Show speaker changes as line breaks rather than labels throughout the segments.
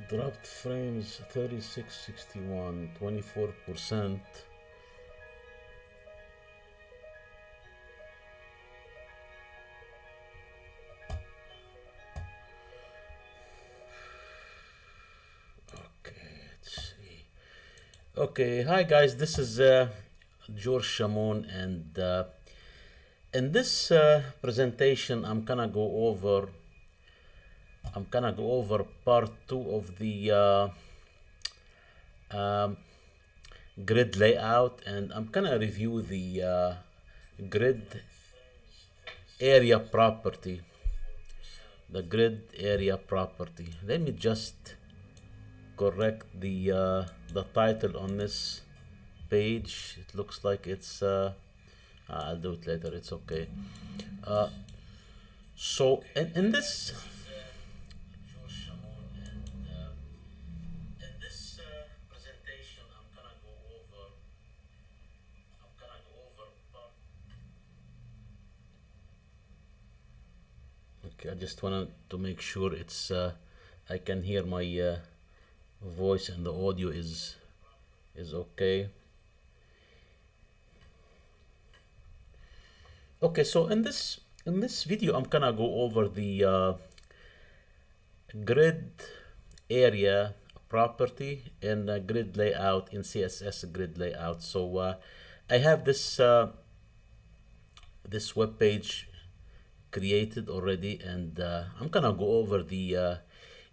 Dropped frames 3661, 24%. Okay, let's see. Okay, hi guys, this is George Chamoun, and in this presentation, I'm gonna go over part two of the um, grid layout, and I'm gonna review the grid area property. The grid area property. Let me just correct the title on this page. It looks like it's I'll do it later. It's okay. Uh, so in this presentation, I'm gonna go over part. Okay, I just wanted to make sure it's I can hear my voice and the audio is okay. Okay, so in this video, I'm gonna go over the grid area property in grid layout in CSS grid layout. So I have this web page created already, and I'm gonna go over the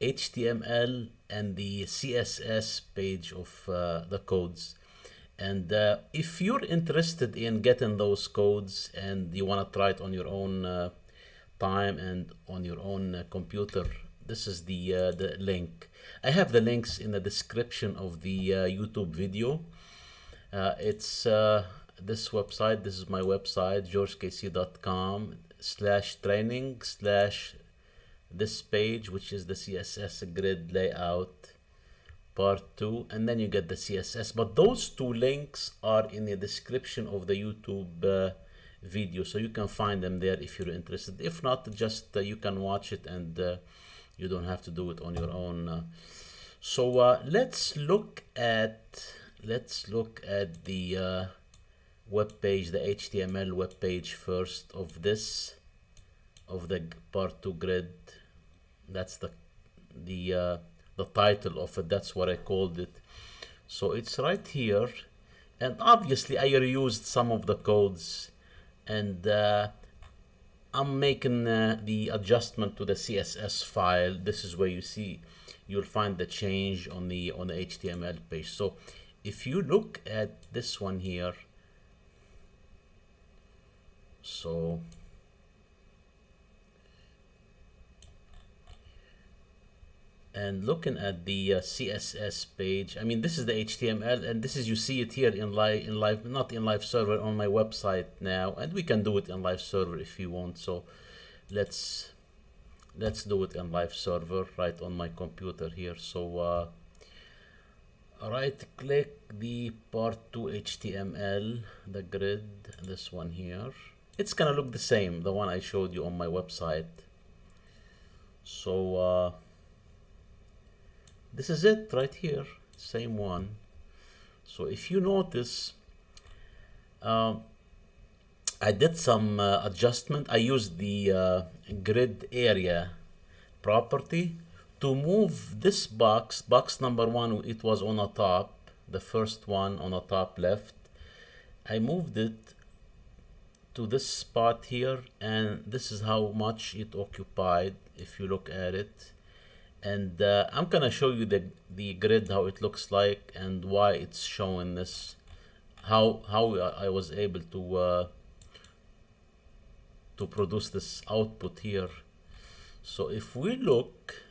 HTML and the CSS page of the codes. And if you're interested in getting those codes and you want to try it on your own time and on your own computer, this is the link. I have the links in the description of the YouTube video. It's this website. This is my website, georgekc.com/training/ this page, which is the CSS grid layout part 2, and then you get the CSS. But those two links are in the description of the YouTube video, so you can find them there if you're interested. If not, just you can watch it, and you don't have to do it on your own. So let's look at the web page, the HTML web page first of the part 2 grid. That's the title of it. That's what I called it. So it's right here, and obviously I reused some of the codes, and I'm making the adjustment to the CSS file. This is where you'll find the change on the HTML page. So if you look at this one here, so and looking at the CSS page, I mean, this is the HTML, and this is, you see it here in live, not in live server, on my website now, and we can do it in live server if you want. So let's do it in live server right on my computer here. So right click the part 2 HTML, the grid, this one here. It's gonna look the same, the one I showed you on my website. So this is it right here, same one. So if you notice, I did some adjustment. I used the grid area property to move this box number 1. It was on the top, the first one on the top left. I moved it to this spot here, and this is how much it occupied if you look at it. And I'm gonna show you the grid, how it looks like, and why it's showing this, how I was able to produce this output here. So if we look,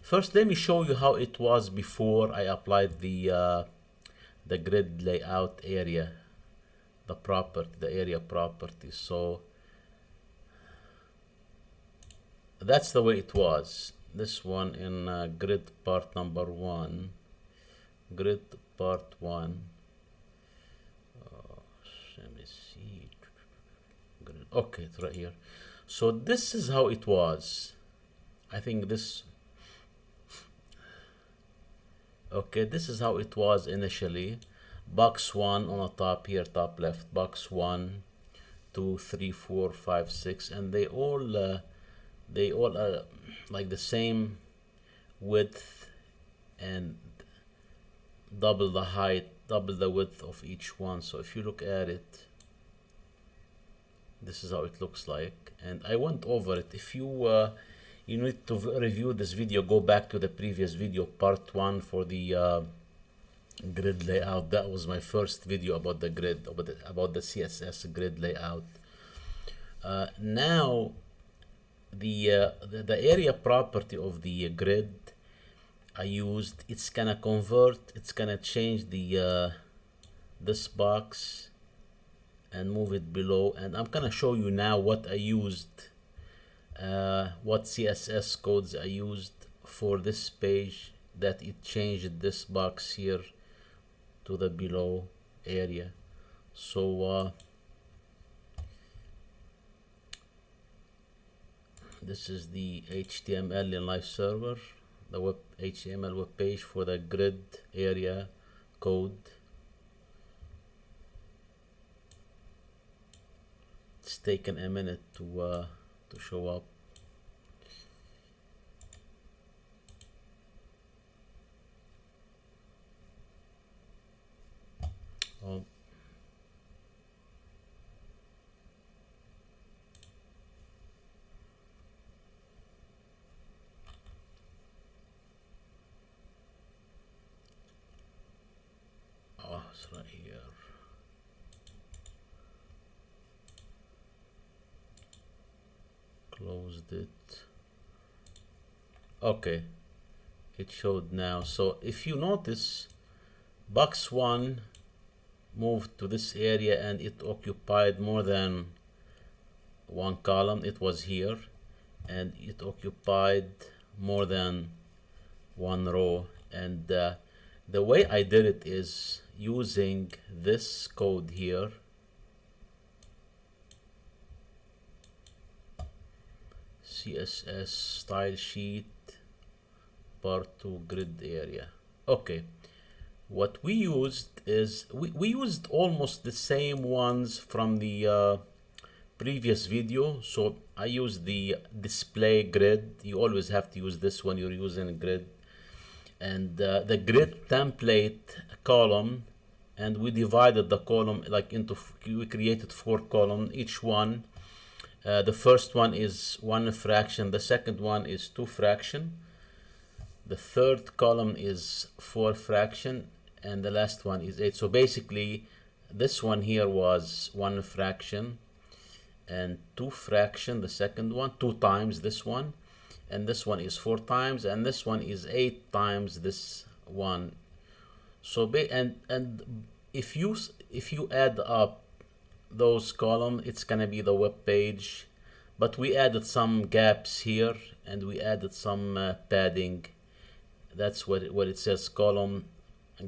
first let me show you how it was before I applied the grid layout area, the area property. So that's the way it was. This one in grid part number 1, grid part 1. Let me see. Okay, it's right here. So this is how it was. I think this Okay, this is how it was initially. Box 1 on the top here, top left. Box 1, 2, 3, 4, 5, 6, and they all are like the same width and double the height, double the width of each one. So if you look at it, this is how it looks like, and I went over it. If you need to review this video, go back to the previous video, part 1, for the grid layout. That was my first video about the grid, about the CSS grid layout. Now the area property of the grid I used, it's gonna convert, it's gonna change the this box and move it below, and I'm gonna show you now what I used, what CSS codes I used for this page, that it changed this box here to the below area. So this is the HTML in live server, the web HTML web page for the grid area code. It's taken a minute to show up. Oh. Oh, it's right here. Closed it. Okay, it showed now. So if you notice, box 1 moved to this area and it occupied more than one column. It was here, and it occupied more than one row. And the way I did it is using this code here. CSS style sheet part-2 grid area. Okay, what we used is we used almost the same ones from the previous video. So I used the display grid. You always have to use this when you're using a grid, and the grid template column, and we divided the column like into, we created 4 columns each one. The first one is 1 fraction, the second one is 2 fraction, the third column is 4 fraction, and the last one is 8. So basically this one here was 1 fraction and 2 fraction, the second one 2 times this one, and this one is 4 times, and this one is 8 times this one. So and if you add up those columns, it's gonna be the web page. But we added some gaps here, and we added some padding. That's what it says, column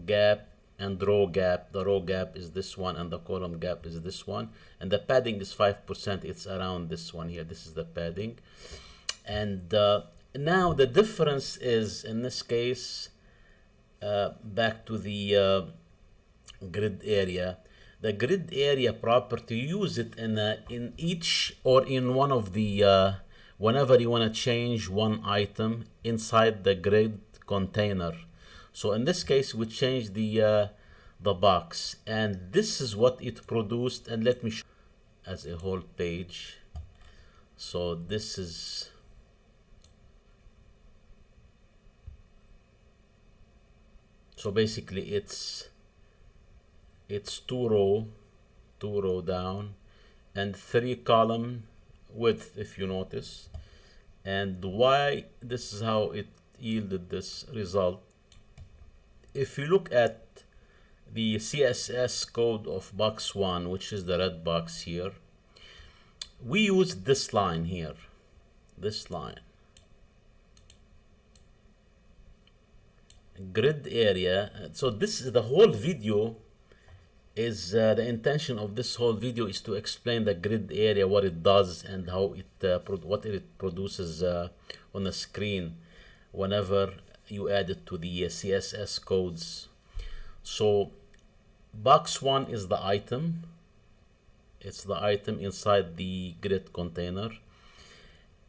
gap and row gap. The row gap is this one, and the column gap is this one, and the padding is 5%. It's around this one here. This is the padding. And now the difference is, in this case, back to the grid area. The grid area property, use it in each, or in one of the whenever you want to change one item inside the grid container. So in this case, we changed the box, and this is what it produced. And let me show as a whole page. So this is, so basically it's 2 row down and 3 column width, if you notice. And why this is how it yielded this result. If you look at the CSS code of box 1, which is the red box here, we used this line here, this line, grid area. So this is the whole video. Is the intention of this whole video is to explain the grid area, what it does, and how it what it produces on the screen whenever you add it to the CSS codes. So box 1 is the item. It's the item inside the grid container.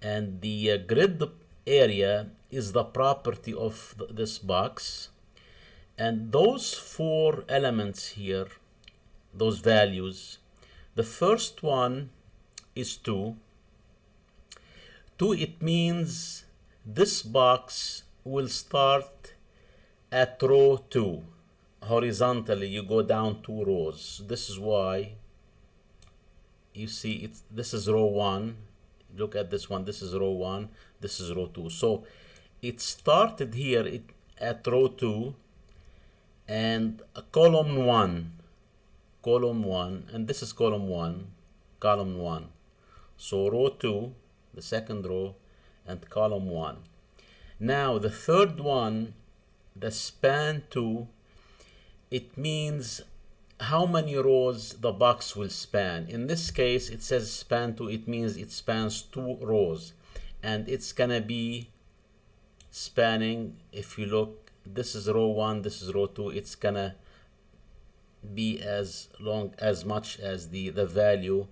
And the grid area is the property of this box. And those 4 elements here, those values, the first one is 2. 2, it means this box will start at row 2. Horizontally, you go down 2 rows. This is why you see this is row 1. Look at this one. This is row 1. This is row 2. So it started here at row 2 and column 1, and this is column 1. So row 2, the second row, and column 1. Now the third one, the span 2, it means how many rows the box will span. In this case, it says span 2, it means it spans 2 rows. And it's gonna be spanning, if you look, this is row 1, this is row 2, it's gonna be as much as the value.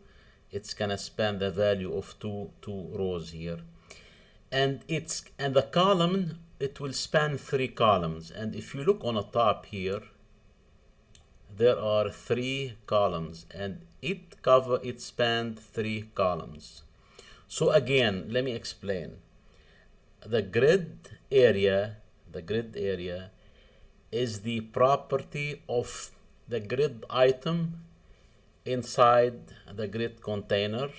It's gonna span the value of two rows here. And the column, it will span 3 columns. And if you look on the top here, there are 3 columns, and it spanned 3 columns. So again, let me explain. The grid area is the property of the grid item inside the grid container,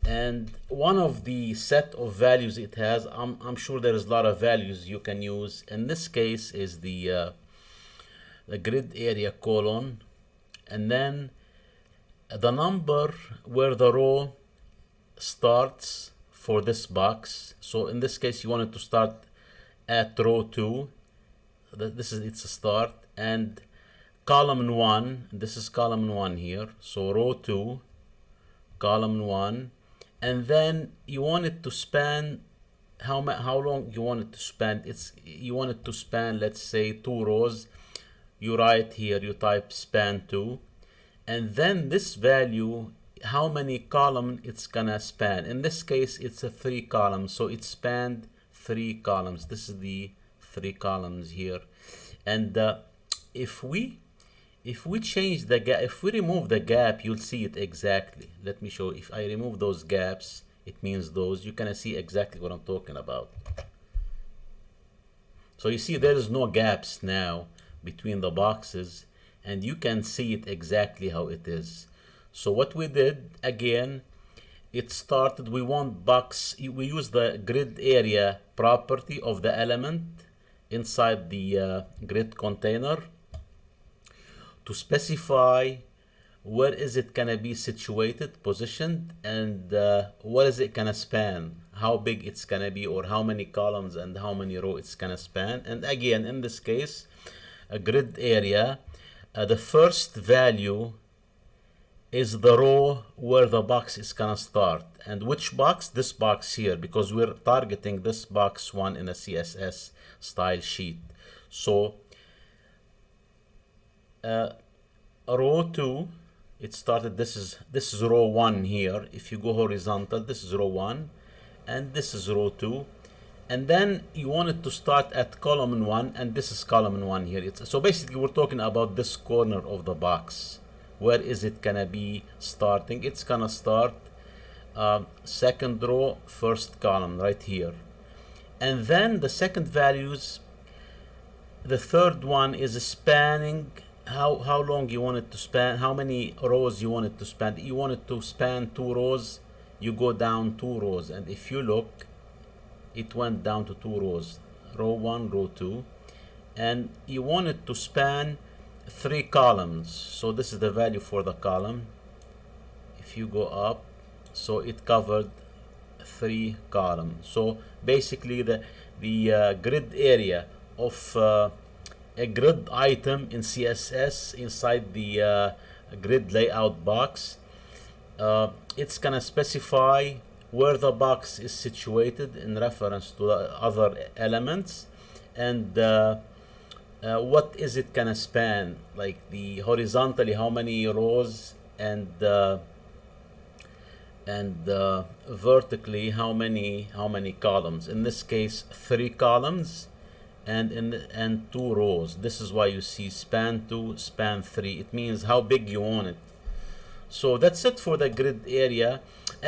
and one of the set of values it has, I'm sure there is a lot of values you can use. In this case is the grid area colon, and then the number where the row starts for this box. So in this case, you want it to start at row 2. It's a start, and column 1. This is column 1 here. So row 2, column 1, and then you want it to span. How long you want it to span? You want it to span, let's say, 2 rows. You write here, you type span 2, and then this value, how many columns it's gonna span. In this case, it's a 3 columns, so it spanned 3 columns. This is the 3 columns here. And if we change the gap, if we remove the gap, you'll see it exactly. Let me show. If I remove those gaps, it means those. You're gonna see exactly what I'm talking about. So you see, there is no gaps now between the boxes, and you can see it exactly how it is. So what we did, again, it started, we use the grid area property of the element inside the grid container to specify where is it gonna be situated, positioned, and what is it gonna span, how big it's gonna be, or how many columns and how many rows it's gonna span. And again, in this case, a grid area, the first value is the row where the box is gonna start. And which box? This box here, because we're targeting this box 1 in a CSS style sheet. So row 2, it started, this is row 1 here. If you go horizontal, this is row 1, and this is row 2. And then you want it to start at column 1, and this is column 1 here. So basically, we're talking about this corner of the box. Where is it gonna be starting? It's gonna start second row, first column, right here. And then the second values, the third one is spanning how long you want it to span, how many rows you want it to span. You want it to span 2 rows, you go down 2 rows, and if you look, it went down to 2 rows, row 1, row 2, and you want it to span 3 columns. So this is the value for the column. If you go up, so it covered 3 columns. So basically, the grid area of a grid item in CSS inside the grid layout box, it's gonna specify where the box is situated in reference to the other elements, and what is it gonna span, like the horizontally how many rows, and vertically how many columns. In this case, 3 columns and 2 rows. This is why you see span 2, span 3. It means how big you want it. So that's it for the grid area.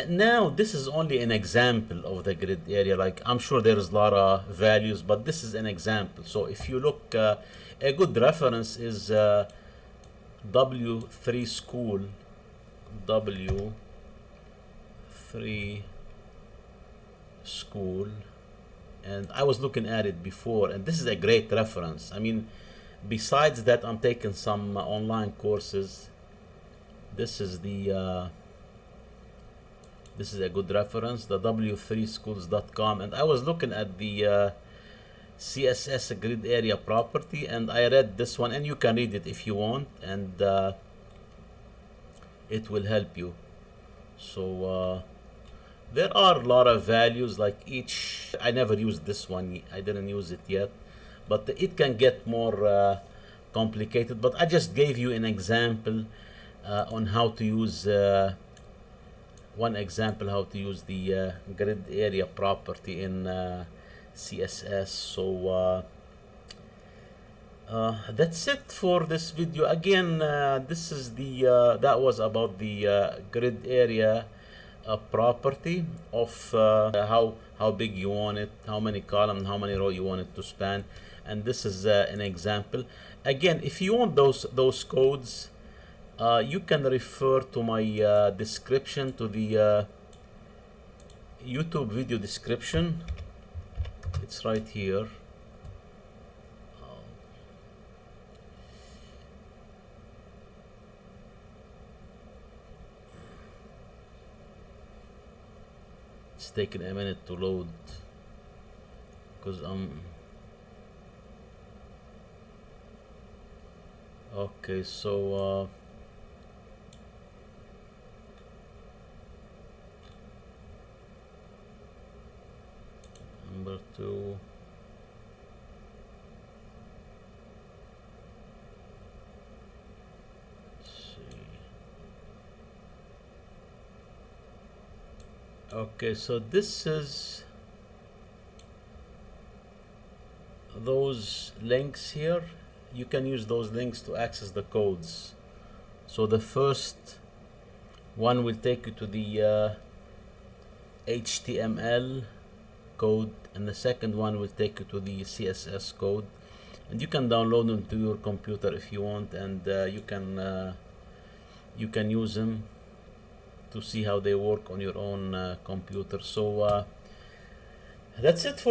Now this is only an example of the grid area. Like, I'm sure there is a lot of values, but this is an example. So if you look, a good reference is W3 school, W3 school, and I was looking at it before, and this is a great reference. I mean, besides that, I'm taking some online courses. This is the this is a good reference, the w3schools.com, and I was looking at the CSS grid area property, and I read this one, and you can read it if you want, and it will help you. So there are a lot of values, like each, I never used this one, I didn't use it yet, but it can get more complicated, but I just gave you an example on how to use one example how to use the grid area property in CSS. So that's it for this video. Again, this is the that was about the grid area property of how big you want it, how many columns, how many rows you want it to span, and this is an example. Again, if you want those codes, you can refer to my description, to the YouTube video description. It's right here. It's taking a minute to load because I'm okay. So number 2. Okay, so this is those links here. You can use those links to access the codes. So the first one will take you to the HTML code, and the second one will take you to the CSS code, and you can download them to your computer if you want, and you can use them to see how they work on your own computer. So that's it for